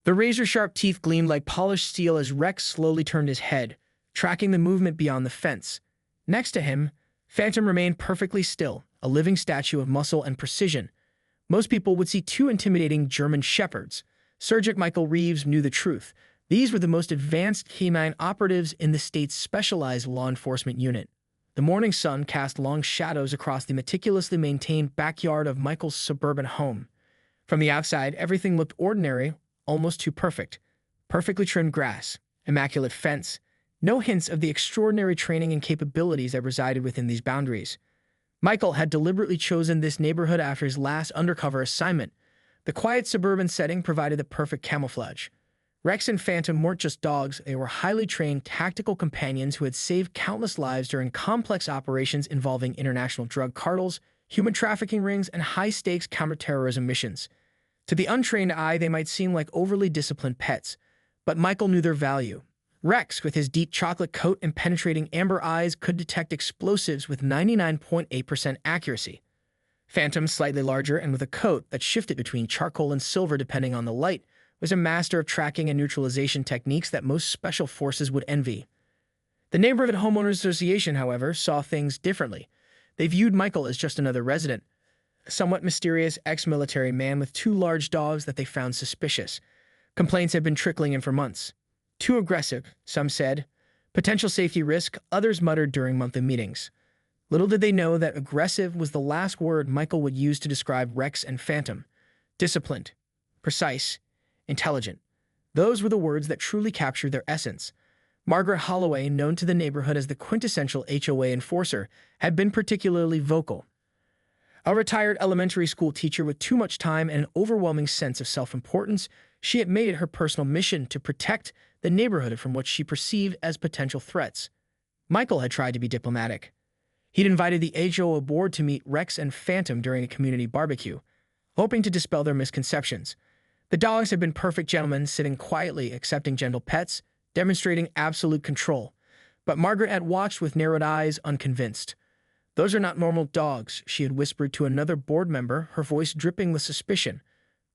The razor-sharp teeth gleamed like polished steel as Rex slowly turned his head, tracking the movement beyond the fence. Next to him, Phantom remained perfectly still, a living statue of muscle and precision. Most people would see two intimidating German shepherds. Sergeant Michael Reeves knew the truth. These were the most advanced K-9 operatives in the state's specialized law enforcement unit. The morning sun cast long shadows across the meticulously maintained backyard of Michael's suburban home. From the outside, everything looked ordinary, almost too perfect. Perfectly trimmed grass, immaculate fence, no hints of the extraordinary training and capabilities that resided within these boundaries. Michael had deliberately chosen this neighborhood after his last undercover assignment. The quiet suburban setting provided the perfect camouflage. Rex and Phantom weren't just dogs, they were highly trained tactical companions who had saved countless lives during complex operations involving international drug cartels, human trafficking rings, and high-stakes counterterrorism missions. To the untrained eye, they might seem like overly disciplined pets, but Michael knew their value. Rex, with his deep chocolate coat and penetrating amber eyes, could detect explosives with 99.8% accuracy. Phantom, slightly larger and with a coat that shifted between charcoal and silver depending on the light, was a master of tracking and neutralization techniques that most special forces would envy. The neighborhood homeowners association, however, saw things differently. They viewed Michael as just another resident, a somewhat mysterious ex-military man with two large dogs that they found suspicious. Complaints had been trickling in for months. Too aggressive, some said. Potential safety risk, others muttered during monthly meetings. Little did they know that aggressive was the last word Michael would use to describe Rex and Phantom. Disciplined, precise, intelligent. Those were the words that truly captured their essence. Margaret Holloway, known to the neighborhood as the quintessential HOA enforcer, had been particularly vocal. A retired elementary school teacher with too much time and an overwhelming sense of self-importance, she had made it her personal mission to protect the neighborhood from what she perceived as potential threats. Michael had tried to be diplomatic. He'd invited the HOA board to meet Rex and Phantom during a community barbecue, hoping to dispel their misconceptions. The dogs had been perfect gentlemen, sitting quietly, accepting gentle pets, demonstrating absolute control. But Margaret had watched with narrowed eyes, unconvinced. "Those are not normal dogs," she had whispered to another board member, her voice dripping with suspicion.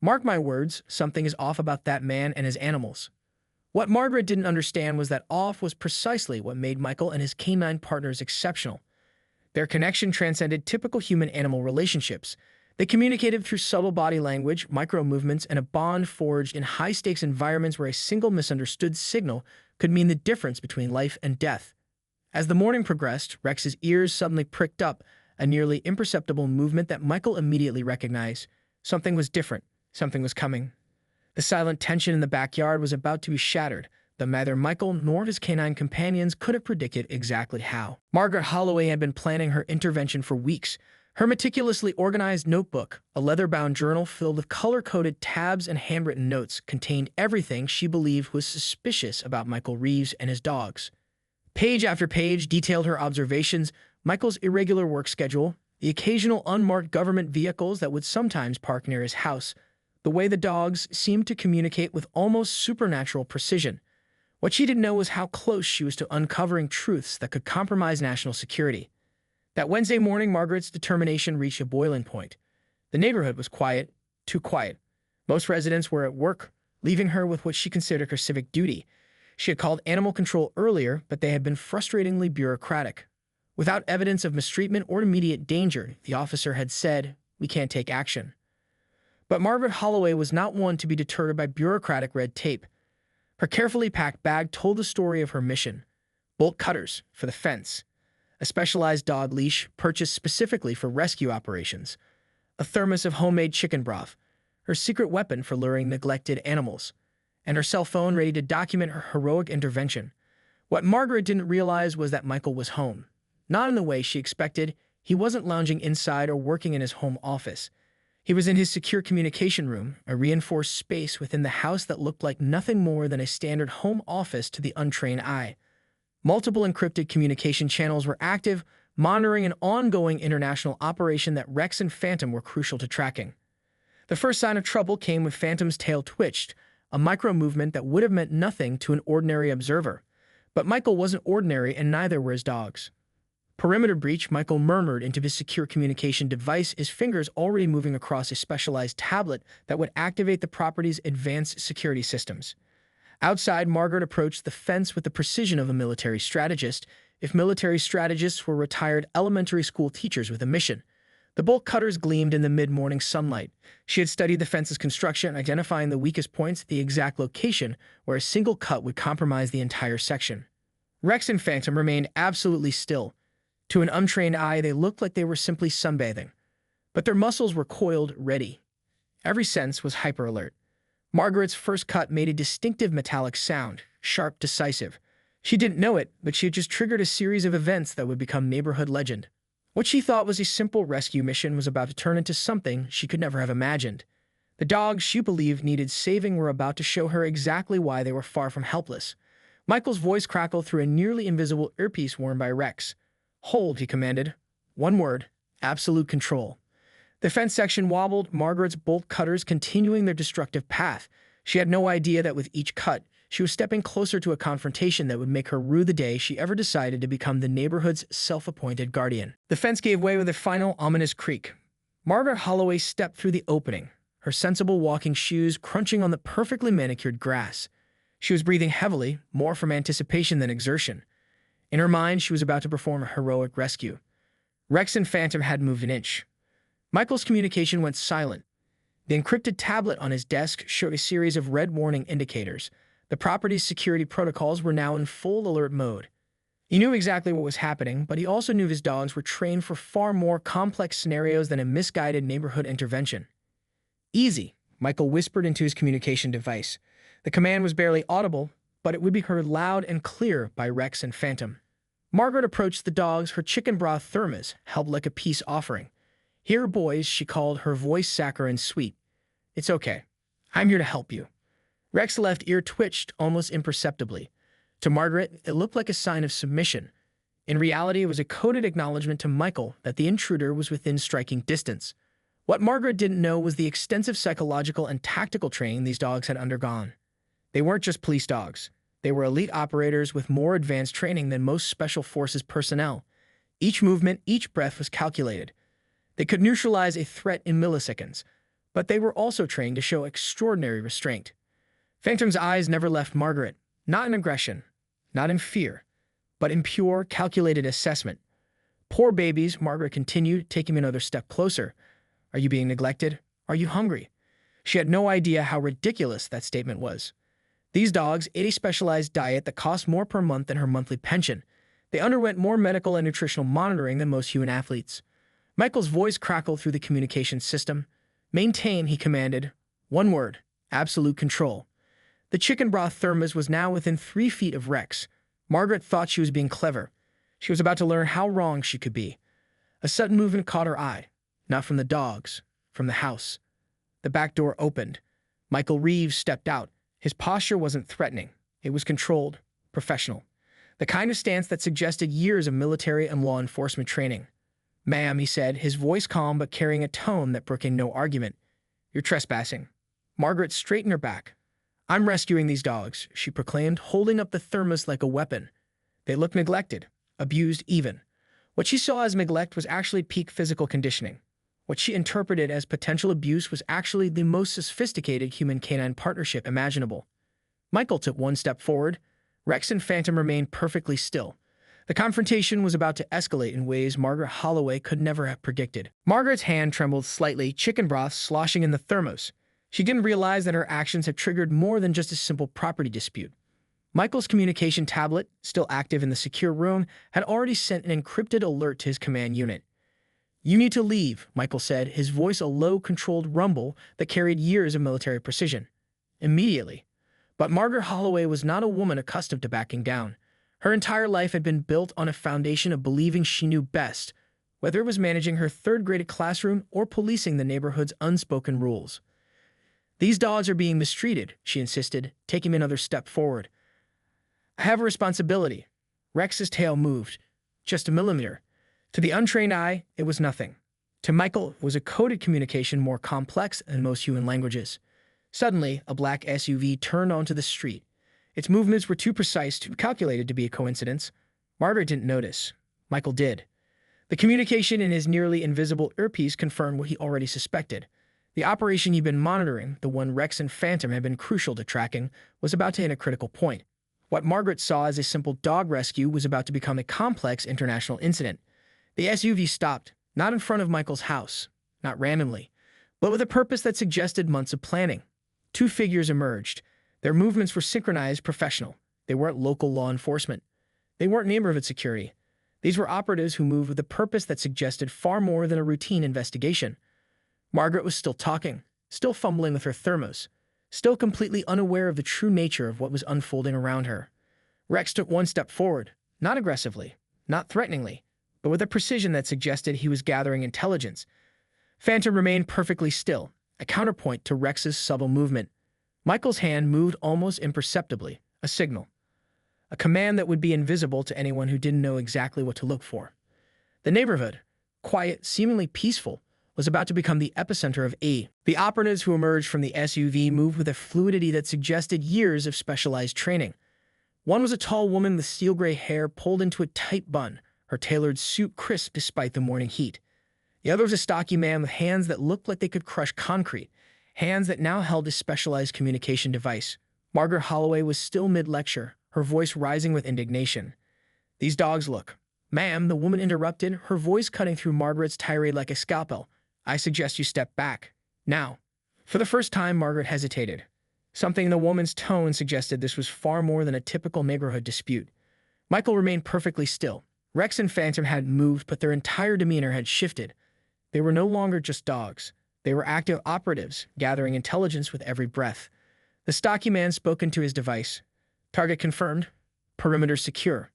"Mark my words, something is off about that man and his animals." What Margaret didn't understand was that off was precisely what made Michael and his canine partners exceptional. Their connection transcended typical human-animal relationships. They communicated through subtle body language, micro-movements, and a bond forged in high-stakes environments where a single misunderstood signal could mean the difference between life and death. As the morning progressed, Rex's ears suddenly pricked up, a nearly imperceptible movement that Michael immediately recognized. Something was different. Something was coming. The silent tension in the backyard was about to be shattered, though neither Michael nor his canine companions could have predicted exactly how. Margaret Holloway had been planning her intervention for weeks. Her meticulously organized notebook, a leather-bound journal filled with color-coded tabs and handwritten notes, contained everything she believed was suspicious about Michael Reeves and his dogs. Page after page detailed her observations, Michael's irregular work schedule, the occasional unmarked government vehicles that would sometimes park near his house, the way the dogs seemed to communicate with almost supernatural precision. What she didn't know was how close she was to uncovering truths that could compromise national security. That Wednesday morning, Margaret's determination reached a boiling point. The neighborhood was quiet, too quiet. Most residents were at work, leaving her with what she considered her civic duty. She had called animal control earlier, but they had been frustratingly bureaucratic. Without evidence of mistreatment or immediate danger, the officer had said, "We can't take action." But Margaret Holloway was not one to be deterred by bureaucratic red tape. Her carefully packed bag told the story of her mission. Bolt cutters for the fence, a specialized dog leash purchased specifically for rescue operations, a thermos of homemade chicken broth, her secret weapon for luring neglected animals, and her cell phone ready to document her heroic intervention. What Margaret didn't realize was that Michael was home. Not in the way she expected. He wasn't lounging inside or working in his home office. He was in his secure communication room, a reinforced space within the house that looked like nothing more than a standard home office to the untrained eye. Multiple encrypted communication channels were active, monitoring an ongoing international operation that Rex and Phantom were crucial to tracking. The first sign of trouble came when Phantom's tail twitched, a micro-movement that would have meant nothing to an ordinary observer. But Michael wasn't ordinary, and neither were his dogs. Perimeter breach, Michael murmured into his secure communication device, his fingers already moving across a specialized tablet that would activate the property's advanced security systems. Outside, Margaret approached the fence with the precision of a military strategist, if military strategists were retired elementary school teachers with a mission. The bolt cutters gleamed in the mid-morning sunlight. She had studied the fence's construction, identifying the weakest points, the exact location where a single cut would compromise the entire section. Rex and Phantom remained absolutely still. To an untrained eye, they looked like they were simply sunbathing. But their muscles were coiled, ready. Every sense was hyper-alert. Margaret's first cut made a distinctive metallic sound, sharp, decisive. She didn't know it, but she had just triggered a series of events that would become neighborhood legend. What she thought was a simple rescue mission was about to turn into something she could never have imagined. The dogs she believed needed saving were about to show her exactly why they were far from helpless. Michael's voice crackled through a nearly invisible earpiece worn by Rex. "Hold," he commanded. One word: absolute control. The fence section wobbled, Margaret's bolt cutters continuing their destructive path. She had no idea that with each cut, she was stepping closer to a confrontation that would make her rue the day she ever decided to become the neighborhood's self-appointed guardian. The fence gave way with a final ominous creak. Margaret Holloway stepped through the opening, her sensible walking shoes crunching on the perfectly manicured grass. She was breathing heavily, more from anticipation than exertion. In her mind, she was about to perform a heroic rescue. Rex and Phantom hadn't moved an inch. Michael's communication went silent. The encrypted tablet on his desk showed a series of red warning indicators. The property's security protocols were now in full alert mode. He knew exactly what was happening, but he also knew his dogs were trained for far more complex scenarios than a misguided neighborhood intervention. "Easy," Michael whispered into his communication device. The command was barely audible, but it would be heard loud and clear by Rex and Phantom. Margaret approached the dogs, her chicken broth thermos held like a peace offering. "Here, boys," she called, her voice saccharine sweet. "It's okay. I'm here to help you." Rex's left ear twitched almost imperceptibly. To Margaret, it looked like a sign of submission. In reality, it was a coded acknowledgement to Michael that the intruder was within striking distance. What Margaret didn't know was the extensive psychological and tactical training these dogs had undergone. They weren't just police dogs. They were elite operators with more advanced training than most special forces personnel. Each movement, each breath was calculated. They could neutralize a threat in milliseconds, but they were also trained to show extraordinary restraint. Phantom's eyes never left Margaret, not in aggression, not in fear, but in pure, calculated assessment. "Poor babies," Margaret continued, taking another step closer. "Are you being neglected? Are you hungry?" She had no idea how ridiculous that statement was. These dogs ate a specialized diet that cost more per month than her monthly pension. They underwent more medical and nutritional monitoring than most human athletes. Michael's voice crackled through the communication system. "Maintain," he commanded. One word: absolute control. The chicken broth thermos was now within 3 feet of Rex. Margaret thought she was being clever. She was about to learn how wrong she could be. A sudden movement caught her eye. Not from the dogs, from the house. The back door opened. Michael Reeves stepped out. His posture wasn't threatening. It was controlled, professional. The kind of stance that suggested years of military and law enforcement training. "Ma'am," he said, his voice calm but carrying a tone that brooked no argument. "You're trespassing." Margaret straightened her back. "I'm rescuing these dogs," she proclaimed, holding up the thermos like a weapon. They looked neglected, abused even. What she saw as neglect was actually peak physical conditioning. What she interpreted as potential abuse was actually the most sophisticated human canine partnership imaginable. Michael took one step forward. Rex and Phantom remained perfectly still. The confrontation was about to escalate in ways Margaret Holloway could never have predicted. Margaret's hand trembled slightly, chicken broth sloshing in the thermos. She didn't realize that her actions had triggered more than just a simple property dispute. Michael's communication tablet, still active in the secure room, had already sent an encrypted alert to his command unit. "You need to leave," Michael said, his voice a low, controlled rumble that carried years of military precision. Immediately. But Margaret Holloway was not a woman accustomed to backing down. Her entire life had been built on a foundation of believing she knew best, whether it was managing her third-graded classroom or policing the neighborhood's unspoken rules. "These dogs are being mistreated," she insisted, taking another step forward. "I have a responsibility." Rex's tail moved, just a millimeter. To the untrained eye, it was nothing. To Michael, it was a coded communication more complex than most human languages. Suddenly, a black SUV turned onto the street. Its movements were too precise, too calculated to be a coincidence. Margaret didn't notice. Michael did. The communication in his nearly invisible earpiece confirmed what he already suspected. The operation he'd been monitoring, the one Rex and Phantom had been crucial to tracking, was about to hit a critical point. What Margaret saw as a simple dog rescue was about to become a complex international incident. The SUV stopped, not in front of Michael's house, not randomly, but with a purpose that suggested months of planning. Two figures emerged. Their movements were synchronized, professional. They weren't local law enforcement. They weren't neighborhood security. These were operatives who moved with a purpose that suggested far more than a routine investigation. Margaret was still talking, still fumbling with her thermos, still completely unaware of the true nature of what was unfolding around her. Rex took one step forward, not aggressively, not threateningly, but with a precision that suggested he was gathering intelligence. Phantom remained perfectly still, a counterpoint to Rex's subtle movement. Michael's hand moved almost imperceptibly, a signal, a command that would be invisible to anyone who didn't know exactly what to look for. The neighborhood, quiet, seemingly peaceful, was about to become the epicenter of aid. The operatives who emerged from the SUV moved with a fluidity that suggested years of specialized training. One was a tall woman with steel-gray hair pulled into a tight bun, her tailored suit crisp despite the morning heat. The other was a stocky man with hands that looked like they could crush concrete, hands that now held a specialized communication device. Margaret Holloway was still mid-lecture, her voice rising with indignation. "These dogs look—" "Ma'am," the woman interrupted, her voice cutting through Margaret's tirade like a scalpel. "I suggest you step back. Now." For the first time, Margaret hesitated. Something in the woman's tone suggested this was far more than a typical neighborhood dispute. Michael remained perfectly still. Rex and Phantom hadn't moved, but their entire demeanor had shifted. They were no longer just dogs. They were active operatives, gathering intelligence with every breath. The stocky man spoke into his device. "Target confirmed. Perimeter secure."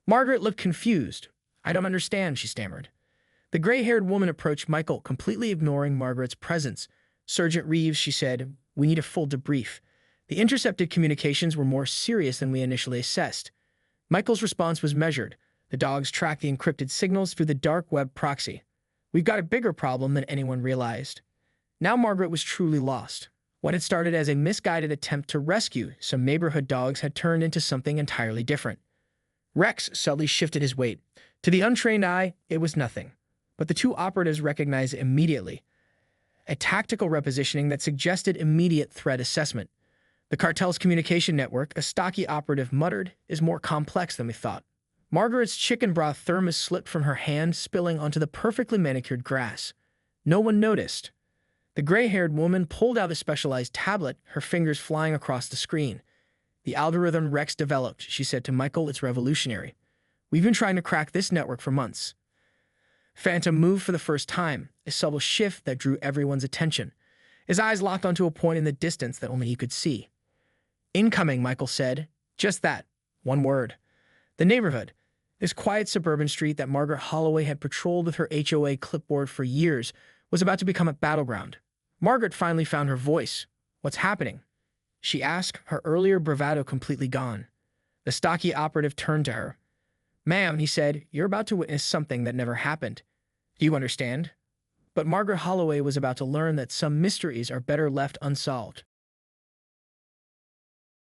Margaret looked confused. "I don't understand," she stammered. The gray-haired woman approached Michael, completely ignoring Margaret's presence. "Sergeant Reeves," she said, "we need a full debrief. The intercepted communications were more serious than we initially assessed." Michael's response was measured. "The dogs tracked the encrypted signals through the dark web proxy. We've got a bigger problem than anyone realized." Now Margaret was truly lost. What had started as a misguided attempt to rescue some neighborhood dogs had turned into something entirely different. Rex subtly shifted his weight. To the untrained eye, it was nothing. But the two operatives recognized it immediately. A tactical repositioning that suggested immediate threat assessment. "The cartel's communication network," a stocky operative muttered, "is more complex than we thought." Margaret's chicken broth thermos slipped from her hand, spilling onto the perfectly manicured grass. No one noticed. The gray-haired woman pulled out a specialized tablet, her fingers flying across the screen. "The algorithm Rex developed," she said to Michael, "it's revolutionary. We've been trying to crack this network for months." Phantom moved for the first time, a subtle shift that drew everyone's attention. His eyes locked onto a point in the distance that only he could see. "Incoming," Michael said. Just that. One word. The neighborhood, this quiet suburban street that Margaret Holloway had patrolled with her HOA clipboard for years, was about to become a battleground. Margaret finally found her voice. "What's happening?" she asked, her earlier bravado completely gone. The stocky operative turned to her. "Ma'am," he said, "you're about to witness something that never happened. Do you understand?" But Margaret Holloway was about to learn that some mysteries are better left unsolved.